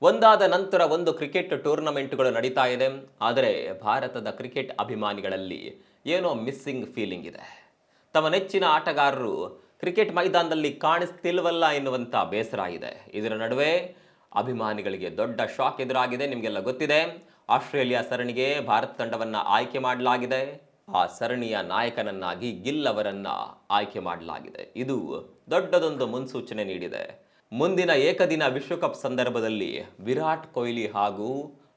ಒಂದಾದ ನಂತರ ಒಂದು ಕ್ರಿಕೆಟ್ ಟೂರ್ನಮೆಂಟ್ಗಳು ನಡೀತಾ ಇದೆ. ಆದರೆ ಭಾರತದ ಕ್ರಿಕೆಟ್ ಅಭಿಮಾನಿಗಳಲ್ಲಿ ಏನೋ ಮಿಸ್ಸಿಂಗ್ ಫೀಲಿಂಗ್ ಇದೆ. ತಮ್ಮ ನೆಚ್ಚಿನ ಆಟಗಾರರು ಕ್ರಿಕೆಟ್ ಮೈದಾನದಲ್ಲಿ ಕಾಣಿಸ್ತಿಲ್ವಲ್ಲ ಎನ್ನುವಂಥ ಬೇಸರ ಇದೆ. ಇದರ ನಡುವೆ ಅಭಿಮಾನಿಗಳಿಗೆ ದೊಡ್ಡ ಶಾಕ್ ಎದುರಾಗಿದೆ. ನಿಮಗೆಲ್ಲ ಗೊತ್ತಿದೆ, ಆಸ್ಟ್ರೇಲಿಯಾ ಸರಣಿಗೆ ಭಾರತ ತಂಡವನ್ನು ಆಯ್ಕೆ ಮಾಡಲಾಗಿದೆ. ಆ ಸರಣಿಯ ನಾಯಕನನ್ನಾಗಿ ಗಿಲ್ ಅವರನ್ನ ಆಯ್ಕೆ ಮಾಡಲಾಗಿದೆ. ಇದು ದೊಡ್ಡದೊಂದು ಮುನ್ಸೂಚನೆ ನೀಡಿದೆ. ಮುಂದಿನ ಏಕದಿನ ವಿಶ್ವಕಪ್ ಸಂದರ್ಭದಲ್ಲಿ ವಿರಾಟ್ ಕೊಹ್ಲಿ ಹಾಗೂ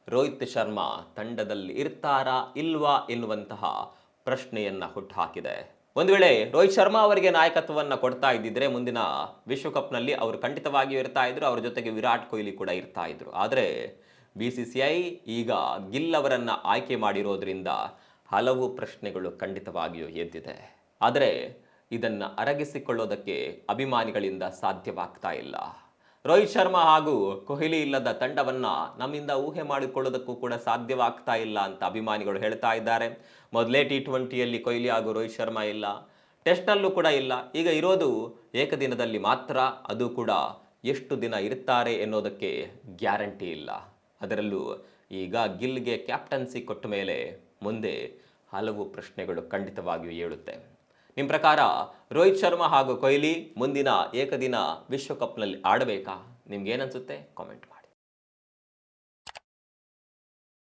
ರೋಹಿತ್ ಶರ್ಮಾ ತಂಡದಲ್ಲಿ ಇರ್ತಾರಾ ಇಲ್ವಾ ಎನ್ನುವಂತಹ ಪ್ರಶ್ನೆಯನ್ನ ಹುಟ್ಟುಹಾಕಿದೆ. ಒಂದು ವೇಳೆ ರೋಹಿತ್ ಶರ್ಮಾ ಅವರಿಗೆ ನಾಯಕತ್ವವನ್ನು ಕೊಡ್ತಾ ಇದ್ದಿದ್ರೆ ಮುಂದಿನ ವಿಶ್ವಕಪ್ನಲ್ಲಿ ಅವರು ಖಂಡಿತವಾಗಿಯೂ ಇರ್ತಾ ಇದ್ರು. ಅವರ ಜೊತೆಗೆ ವಿರಾಟ್ ಕೊಹ್ಲಿ ಕೂಡ ಇರ್ತಾ ಇದ್ರು. ಆದರೆ BCCI ಈಗ ಗಿಲ್ ಅವರನ್ನ ಆಯ್ಕೆ ಮಾಡಿರೋದ್ರಿಂದ ಹಲವು ಪ್ರಶ್ನೆಗಳು ಖಂಡಿತವಾಗಿಯೂ ಎದ್ದಿದೆ. ಆದರೆ ಇದನ್ನು ಅರಗಿಸಿಕೊಳ್ಳೋದಕ್ಕೆ ಅಭಿಮಾನಿಗಳಿಂದ ಸಾಧ್ಯವಾಗ್ತಾ ಇಲ್ಲ. ರೋಹಿತ್ ಶರ್ಮಾ ಹಾಗೂ ಕೊಹ್ಲಿ ಇಲ್ಲದ ತಂಡವನ್ನ ನಮ್ಮಿಂದ ಊಹೆ ಮಾಡಿಕೊಳ್ಳೋದಕ್ಕೂ ಕೂಡ ಸಾಧ್ಯವಾಗ್ತಾ ಇಲ್ಲ ಅಂತ ಅಭಿಮಾನಿಗಳು ಹೇಳ್ತಾ ಇದ್ದಾರೆ. ಮೊದಲೇ T20ಯಲ್ಲಿ ಕೊಹ್ಲಿ ಹಾಗೂ ರೋಹಿತ್ ಶರ್ಮಾ ಇಲ್ಲ, ಟೆಸ್ಟ್ನಲ್ಲೂ ಕೂಡ ಇಲ್ಲ. ಈಗ ಇರೋದು ಏಕದಿನದಲ್ಲಿ ಮಾತ್ರ. ಅದು ಕೂಡ ಎಷ್ಟು ದಿನ ಇರ್ತಾರೆ ಎನ್ನೋದಕ್ಕೆ ಗ್ಯಾರಂಟಿ ಇಲ್ಲ. ಅದರಲ್ಲೂ ಈಗ ಗಿಲ್ಗೆ ಕ್ಯಾಪ್ಟನ್ಸಿ ಕೊಟ್ಟ ಮೇಲೆ ಮುಂದೆ ಹಲವು ಪ್ರಶ್ನೆಗಳು ಖಂಡಿತವಾಗಿಯೂ ಏಳುತ್ತೆ. ನಿಮ್ಮ ಪ್ರಕಾರ ರೋಹಿತ್ ಶರ್ಮಾ ಹಾಗೂ ಕೊಹ್ಲಿ ಮುಂದಿನ ಏಕದಿನ ವಿಶ್ವಕಪ್ನಲ್ಲಿ ಆಡಬೇಕಾ? ನಿಮ್ಗೇನನ್ಸುತ್ತೆ? ಕಾಮೆಂಟ್ ಮಾಡಿ.